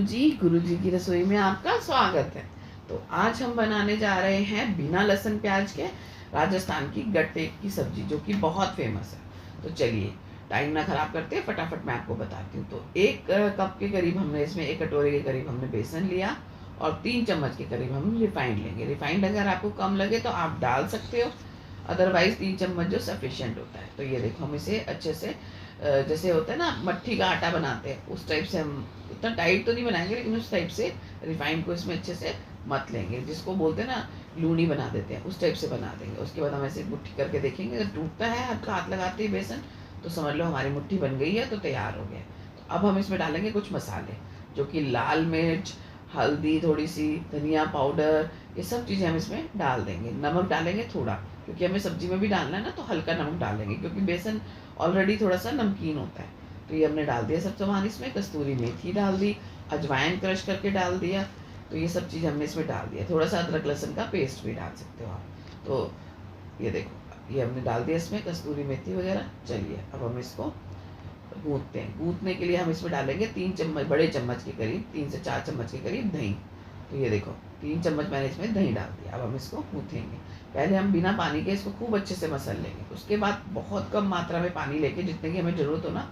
गुरुजी की रसोई में आपका स्वागत है। तो आज हम बनाने जा रहे हैं बिना लहसुन प्याज के राजस्थान की गट्टे की सब्जी, जो कि बहुत फेमस है। तो चलिए टाइम ना खराब करते, फटाफट मैं आपको बताती हूँ। तो एक कप के करीब हमने इसमें, एक कटोरे के करीब हमने बेसन लिया और 3 चम्मच के करीब हम रिफाइंड लेंगे। रिफाइंड अगर आपको कम लगे तो आप डाल सकते हो, अदरवाइज 3 चम्मच जो सफिशिएंट होता है। तो ये देखो, हम इसे अच्छे से जैसे होता है ना मट्ठी का आटा बनाते हैं, उस टाइप से हम इतना टाइट तो नहीं बनाएंगे, लेकिन उस टाइप से रिफाइंड को इसमें अच्छे से मत लेंगे, जिसको बोलते हैं ना लूनी बना देते हैं, उस टाइप से बना देंगे। उसके बाद हम ऐसे मुट्ठी करके देखेंगे, अगर टूटता है हाथ लगाते ही बेसन, तो समझ लो हमारी मुट्ठी बन गई है, तो तैयार हो गया। तो अब हम इसमें डालेंगे कुछ मसाले, जो कि लाल मिर्च, हल्दी, थोड़ी सी धनिया पाउडर, ये सब चीज़ें हम इसमें डाल देंगे। नमक डालेंगे थोड़ा, क्योंकि हमें सब्जी में भी डालना है ना, तो हल्का नमक डालेंगे, क्योंकि बेसन ऑलरेडी थोड़ा सा नमकीन होता है। तो ये हमने डाल दिया सब सामान इसमें। कस्तूरी मेथी डाल दी, अजवाइन क्रश करके डाल दिया। तो ये सब चीज़ हमने इसमें डाल दिया। थोड़ा सा अदरक लहसुन का पेस्ट भी डाल सकते हो आप। तो ये देखो, ये हमने डाल दिया इसमें कस्तूरी मेथी वगैरह। चलिए अब हम इसको गूँथते हैं। गूँथने के लिए हम इसमें डालेंगे 3 चम्मच, बड़े चम्मच के करीब 3 से 4 चम्मच के करीब दही। तो ये देखो 3 चम्मच मैंने इसमें दही डाल दिया। अब हम इसको गूँथेंगे। पहले हम बिना पानी के इसको खूब अच्छे से मसल लेंगे। उसके बाद बहुत कम मात्रा में पानी लेके, जितने की हमें ज़रूरत हो ना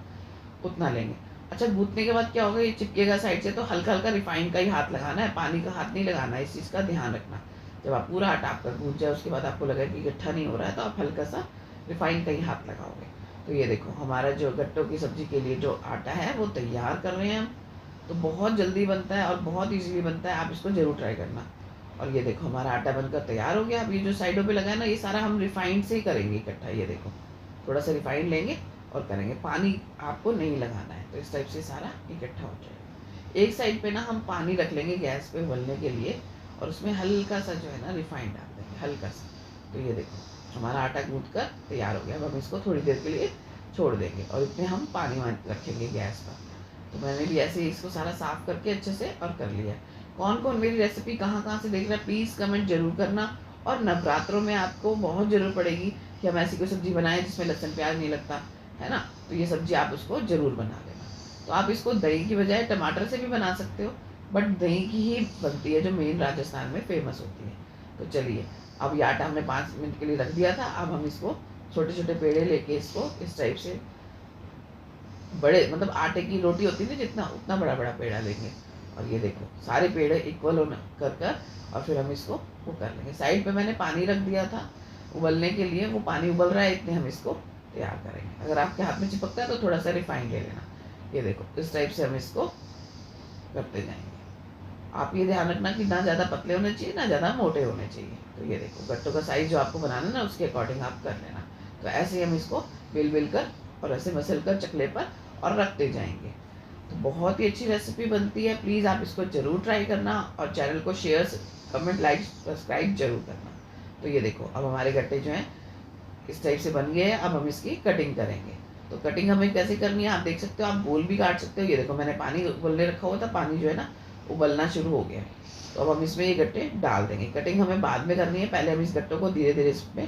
उतना लेंगे। अच्छा, गूँथने के बाद क्या होगा, ये चिपकेगा साइड से, तो हल्का हल्का रिफाइंड का ही हाथ लगाना है, पानी का हाथ नहीं लगाना है। इस चीज़ का ध्यान रखना। जब आप पूरा आटा आपका गूँथ जाए, उसके बाद आपको लगे कि इकट्ठा नहीं हो रहा है, तो आप हल्का सा रिफाइंड का ही हाथ लगाओगे। तो ये देखो, हमारा जो गट्टों की सब्ज़ी के लिए जो आटा है वो तैयार कर रहे हैं हम। तो बहुत जल्दी बनता है और बहुत ईज़िली बनता है, आप इसको ज़रूर ट्राई करना। और ये देखो, हमारा आटा बनकर तैयार हो गया। अब ये जो साइडों पे लगा है ना, ये सारा हम रिफाइंड से ही करेंगे इकट्ठा। ये देखो, थोड़ा सा रिफाइंड लेंगे और करेंगे, पानी आपको नहीं लगाना है। तो इस टाइप से सारा इकट्ठा हो जाएगा। एक साइड पे ना हम पानी रख लेंगे गैस पे उबलने के लिए, और उसमें हल्का सा जो है ना रिफाइंड डाल देंगे, हल्का सा। तो ये देखो, हमारा आटा गूँथ कर तैयार हो गया। अब हम इसको थोड़ी देर के लिए छोड़ देंगे, और इतने हम पानी रखेंगे गैस पर। तो मैंने भी ऐसे ही इसको सारा साफ़ करके अच्छे से और कर लिया। कौन कौन मेरी रेसिपी कहाँ से देख रहा है, प्लीज़ कमेंट जरूर करना। और नवरात्रों में आपको बहुत ज़रूरत पड़ेगी कि हम ऐसी कोई सब्ज़ी बनाएं जिसमें लहसुन प्याज नहीं लगता है ना, तो ये सब्ज़ी आप उसको ज़रूर बना लेना। तो आप इसको दही की बजाय टमाटर से भी बना सकते हो, बट दही की ही बनती है, जो मेन राजस्थान में फेमस होती है। तो चलिए, अब ये आटा हमने 5 मिनट के लिए रख दिया था। अब हम इसको छोटे छोटे पेड़े लेके इसको इस टाइप से, बड़े मतलब आटे की रोटी होती है ना जितना, उतना बड़ा बड़ा पेड़ा लेंगे। और ये देखो, सारे पेड़े इक्वल होना कर और फिर हम इसको वो कर लेंगे। साइड पे मैंने पानी रख दिया था उबलने के लिए, वो पानी उबल रहा है, इतने हम इसको तैयार करेंगे। अगर आपके हाथ में चिपकता है तो थोड़ा सा रिफाइंड ले लेना। ये देखो, इस टाइप से हम इसको करते जाएंगे। आप ये ध्यान रखना कि ना ज़्यादा पतले होने चाहिए, ना ज़्यादा मोटे होने चाहिए। तो ये देखो, गट्टों का साइज़ जो आपको बनाना है ना, उसके अकॉर्डिंग आप कर लेना। तो ऐसे ही हम इसको बेल कर और ऐसे मसल कर चकले पर और रखते जाएंगे। तो बहुत ही अच्छी रेसिपी बनती है, प्लीज़ आप इसको ज़रूर ट्राई करना, और चैनल को शेयर, कमेंट, लाइक, सब्सक्राइब जरूर करना। तो ये देखो, अब हमारे गट्टे जो हैं इस टाइप से बन गए हैं। अब हम इसकी कटिंग करेंगे। तो कटिंग हमें कैसे करनी है आप देख सकते हो, आप गोल भी काट सकते हो। ये देखो, मैंने पानी उबलने रखा हुआ था, पानी जो है ना उबलना शुरू हो गया। तो अब हम इसमें ये गट्टे डाल देंगे। कटिंग हमें बाद में करनी है, पहले हम इस गट्टों को धीरे धीरे इसमें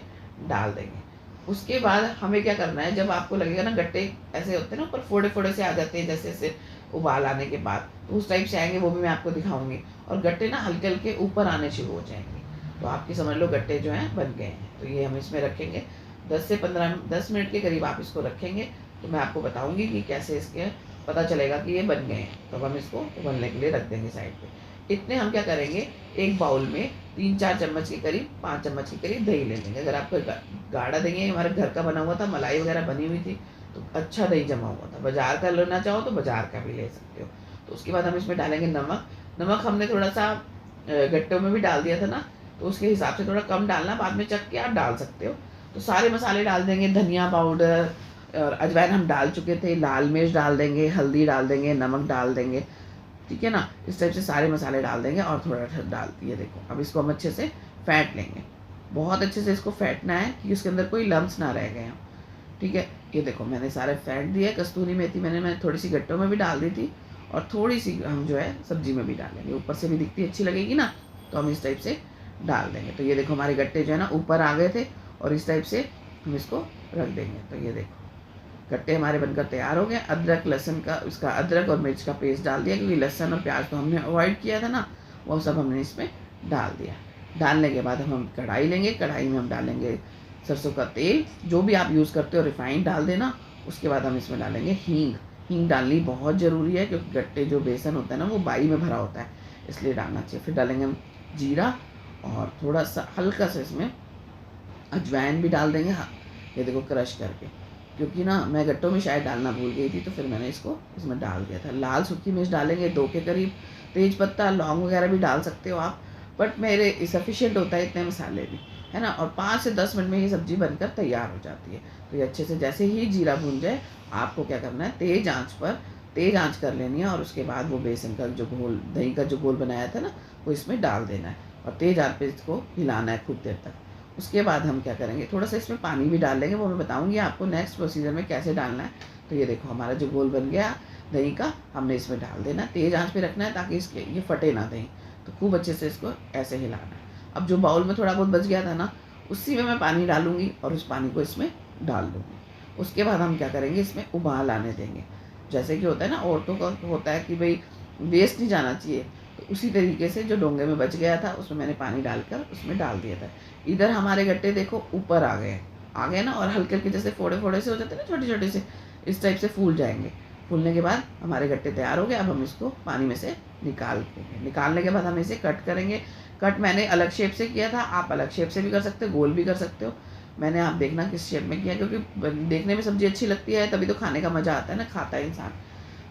डाल देंगे। उसके बाद हमें क्या करना है, जब आपको लगेगा ना गट्टे ऐसे होते हैं ना ऊपर फोड़े फोड़े से आ जाते हैं, जैसे जैसे उबाल आने के बाद, तो उस टाइप से आएंगे, वो भी मैं आपको दिखाऊंगी। और गट्टे ना हल्के हल्के ऊपर आने शुरू हो जाएंगे, तो आपकी समझ लो गट्टे जो हैं बन गए हैं। तो ये हम इसमें रखेंगे 10 मिनट के करीब आप इसको रखेंगे। तो मैं आपको बताऊंगी कि कैसे इसके पता चलेगा कि ये बन गए हैं। तो हम इसको उबलने के लिए रख देंगे साइड पे। इतने हम क्या करेंगे, एक बाउल में 3-4 चम्मच के करीब, 5 चम्मच के करीब दही ले लेंगे। अगर आपको गाढ़ा दही है, हमारे घर का बना हुआ था, मलाई वगैरह बनी हुई थी, तो अच्छा दही जमा हुआ था। बाजार का लेना चाहो तो बाजार का भी ले सकते हो। तो उसके बाद हम इसमें डालेंगे नमक। नमक हमने थोड़ा सा गट्टों में भी डाल दिया था ना, तो उसके हिसाब से थोड़ा कम डालना, बाद में चख के आप डाल सकते हो। तो सारे मसाले डाल देंगे, धनिया पाउडर और अजवाइन हम डाल चुके थे, लाल मिर्च डाल देंगे, हल्दी डाल देंगे, नमक डाल देंगे, ठीक है ना। इस टाइप से सारे मसाले डाल देंगे और थोड़ा डाल दिए। देखो, अब इसको हम अच्छे से फेंट लेंगे। बहुत अच्छे से इसको फेंटना है कि उसके अंदर कोई लम्स ना रह गए हों, ठीक है। ये देखो, मैंने सारे फेंट दिए। कस्तूरी मेथी मैंने थोड़ी सी गट्टों में भी डाल दी थी, और थोड़ी सी हम जो है सब्जी में भी डालेंगे, ऊपर से भी दिखती अच्छी लगेगी ना, तो हम इस टाइप से डाल देंगे। तो ये देखो, हमारे गट्टे जो है ना ऊपर आ गए थे, और इस टाइप से हम इसको रख देंगे। तो ये देखो, गट्टे हमारे बनकर तैयार हो गए। अदरक लहसुन का उसका अदरक और मिर्च का पेस्ट डाल दिया, क्योंकि लहसुन और प्याज तो हमने अवॉइड किया था ना, वो सब हमने इसमें डाल दिया। डालने के बाद हम कढ़ाई लेंगे, कढ़ाई में हम डालेंगे सरसों का तेल, जो भी आप यूज़ करते हो रिफाइंड डाल देना। उसके बाद हम इसमें डालेंगे हींग। हींग डालनी बहुत ज़रूरी है, क्योंकि गट्टे जो बेसन होता है ना वो बाई में भरा होता है, इसलिए डालना चाहिए। फिर डालेंगे हम जीरा और थोड़ा सा हल्का सा इसमें अजवाइन भी डाल देंगे। हाँ, ये देखो क्रश करके, क्योंकि ना मैं गट्टों में शायद डालना भूल गई थी, तो फिर मैंने इसको इसमें डाल दिया था। लाल सूखी मिर्च डालेंगे 2 के करीब, तेज पत्ता लौंग वगैरह भी डाल सकते हो आप, बट मेरे सफिशिएंट होता है इतने मसाले भी, है ना। और 5 से 10 मिनट में ये सब्ज़ी बनकर तैयार हो जाती है। तो ये अच्छे से जैसे ही जीरा भून जाए, आपको क्या करना है, तेज़ आंच कर लेनी है, और उसके बाद वो बेसन का जो घोल, दही का जो घोल बनाया था ना, वो इसमें डाल देना है और तेज़ आंच पे इसको हिलाना है खूब देर तक। उसके बाद हम क्या करेंगे, थोड़ा सा इसमें पानी भी डाल लेंगे, वो मैं बताऊँगी आपको नेक्स्ट प्रोसीजर में कैसे डालना है। तो ये देखो हमारा जो घोल बन गया दही का, हमने इसमें डाल देना है, तेज़ आंच पे रखना है ताकि इसके ये फटे ना दही। तो खूब अच्छे से इसको ऐसे हिलाना है। अब जो बाउल में थोड़ा बहुत बच गया था ना, उसी में मैं पानी डालूँगी और उस पानी को इसमें डाल दूँगी। उसके बाद हम क्या करेंगे, इसमें उबाल आने देंगे। जैसे कि होता है ना, औरतों का होता है कि भाई वेस्ट नहीं जाना चाहिए, तो उसी तरीके से जो डोंगे में बच गया था उसमें मैंने पानी डालकर उसमें डाल दिया था। इधर हमारे गट्टे देखो ऊपर आ गए ना, और हल्के हल्के जैसे फोड़े फोड़े से हो जाते हैं ना, छोटे छोटे से, इस टाइप से फूल जाएंगे। फूलने के बाद हमारे गट्टे तैयार हो गए। अब हम इसको पानी में से निकाल देंगे। निकालने के बाद हम इसे कट करेंगे। कट मैंने अलग शेप से किया था, आप अलग शेप से भी कर सकते हो, गोल भी कर सकते हो। मैंने, आप देखना किस शेप में किया, क्योंकि देखने में सब्ज़ी अच्छी लगती है तभी तो खाने का मज़ा आता है ना, खाता है इंसान।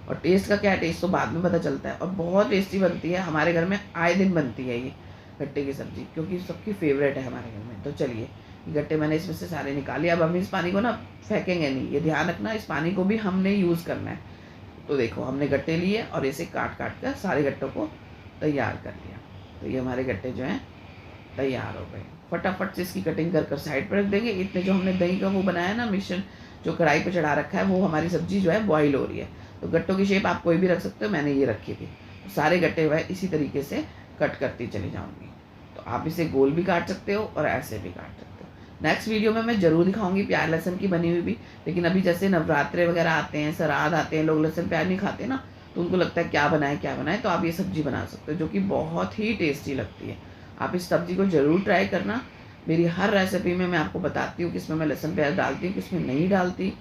और टेस्ट का क्या, टेस्ट तो बाद में पता चलता है। और बहुत टेस्टी बनती है, हमारे घर में आए दिन बनती है ये गट्टे की सब्ज़ी, क्योंकि सबकी फेवरेट है हमारे घर में। तो चलिए, गट्टे मैंने इसमें से सारे निकाले। अब हम इस पानी को ना फेंकेंगे नहीं, ये ध्यान रखना, इस पानी को भी हमने यूज़ करना है। तो देखो हमने गट्टे लिए और इसे काट काट कर सारे गट्टों को तैयार कर लिया। तो ये हमारे गट्टे जो हैं तैयार हो गए। फटाफट से इसकी कटिंग कर कर साइड पर रख देंगे। इतने जो हमने दही का वो बनाया ना मिश्रण, जो कढ़ाई पे चढ़ा रखा है, वो हमारी सब्जी जो है बॉईल हो रही है। तो गट्टों की शेप आप कोई भी रख सकते हो, मैंने ये रखी थी। सारे गट्टे हुए इसी तरीके से कट करती चली जाऊँगी। तो आप इसे गोल भी काट सकते हो और ऐसे भी काट सकते हो। नेक्स्ट वीडियो में मैं ज़रूर दिखाऊंगी प्याज लहसुन की बनी हुई भी। लेकिन अभी जैसे नवरात्रे वगैरह आते हैं, श्राद्ध आते हैं, लोग लहसुन प्याज नहीं खाते ना, तो उनको लगता है क्या बनाए, तो आप ये सब्ज़ी बना सकते हो, जो कि बहुत ही टेस्टी लगती है। आप इस सब्ज़ी को ज़रूर ट्राई करना। मेरी हर रेसिपी में मैं आपको बताती हूँ किसमें मैं लहसुन प्याज डालती हूँ, किसमें नहीं डालती।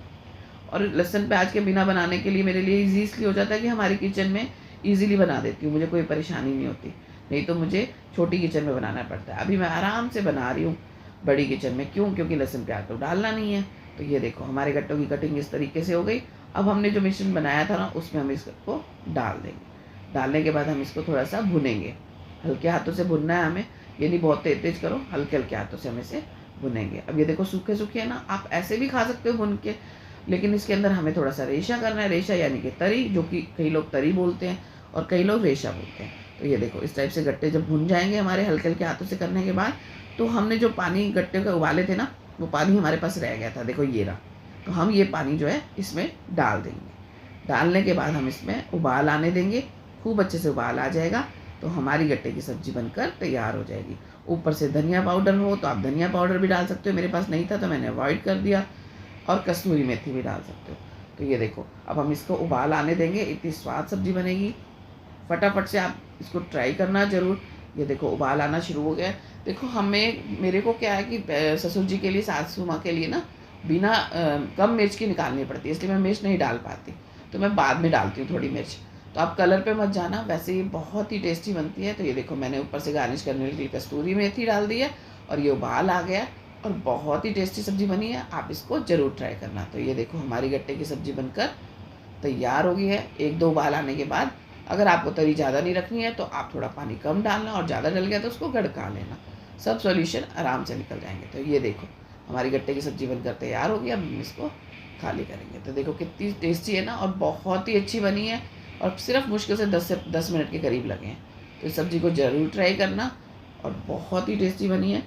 और लहसुन प्याज के बिना बनाने के लिए मेरे लिए ईज़ी इसलिए हो जाता है कि हमारी किचन में ईज़िली बना देती हूँ, मुझे कोई परेशानी नहीं होती। नहीं तो मुझे छोटी किचन में बनाना पड़ता है। अभी मैं आराम से बना रही हूँ बड़ी किचन में, क्यों? क्योंकि लहसुन प्याज तो डालना नहीं है। तो ये देखो हमारे गट्टों की कटिंग इस तरीके से हो गई। अब हमने जो मिश्रण बनाया था ना, उसमें हम इसको डाल देंगे। डालने के बाद हम इसको थोड़ा सा भुनेंगे, हल्के हाथों से भुनना है हमें, ये नहीं बहुत तेज करो, हल्के हल्के हाथों से हम इसे भुनेंगे। अब ये देखो सूखे सूखे है ना, आप ऐसे भी खा सकते हो भुन के, लेकिन इसके अंदर हमें थोड़ा सा रेशा करना है। रेशा यानी कि तरी, जो कि कई लोग तरी बोलते हैं और कई लोग रेशा बोलते हैं। तो ये देखो इस टाइप से गट्टे जब भुन जाएंगे हमारे हल्के हल्के हाथों से करने के बाद, तो हमने जो पानी गट्टे का उबाले थे ना, वो पानी हमारे पास रह गया था, देखो ये रहा। तो हम ये पानी जो है इसमें डाल देंगे। डालने के बाद हम इसमें उबाल आने देंगे, खूब अच्छे से उबाल आ जाएगा तो हमारी गट्टे की सब्ज़ी बनकर तैयार हो जाएगी। ऊपर से धनिया पाउडर हो तो आप धनिया पाउडर भी डाल सकते हो, मेरे पास नहीं था तो मैंने अवॉइड कर दिया। और कसूरी मेथी भी डाल सकते हो। तो ये देखो अब हम इसको उबाल आने देंगे, इतनी स्वाद सब्ज़ी बनेगी। फटाफट से आप इसको ट्राई करना ज़रूर। ये देखो उबाल आना शुरू हो गया। देखो मेरे को क्या है कि ससुर जी के लिए, सासू माँ के लिए ना बिना कम मिर्च की निकालनी पड़ती है, इसलिए मैं मिर्च नहीं डाल पाती, तो मैं बाद में डालती हूँ थोड़ी मिर्च। तो आप कलर पे मत जाना, वैसे ये बहुत ही टेस्टी बनती है। तो ये देखो मैंने ऊपर से गार्निश करने के लिए कस्तूरी मेथी डाल दी है और ये उबाल आ गया और बहुत ही टेस्टी सब्ज़ी बनी है। आप इसको ज़रूर ट्राई करना। तो ये देखो हमारी गट्टे की सब्ज़ी बनकर तैयार हो गई है। 1-2 उबाल आने के बाद अगर आपको तरी ज़्यादा नहीं रखनी है तो आप थोड़ा पानी कम डालना, और ज़्यादा डल गया तो उसको गड़का लेना, सब सॉल्यूशन आराम से निकल जाएंगे। तो ये देखो हमारी गट्टे की सब्ज़ी बनकर तैयार हो गई। अब हम इसको खाली करेंगे। तो देखो कितनी टेस्टी है ना, और बहुत ही अच्छी बनी है, और सिर्फ मुश्किल से 10 मिनट के करीब लगे हैं। तो इस सब्ज़ी को ज़रूर ट्राई करना, और बहुत ही टेस्टी बनी है।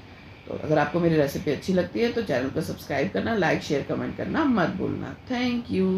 तो अगर आपको मेरी रेसिपी अच्छी लगती है तो चैनल को सब्सक्राइब करना, लाइक शेयर कमेंट करना मत भूलना। Thank you.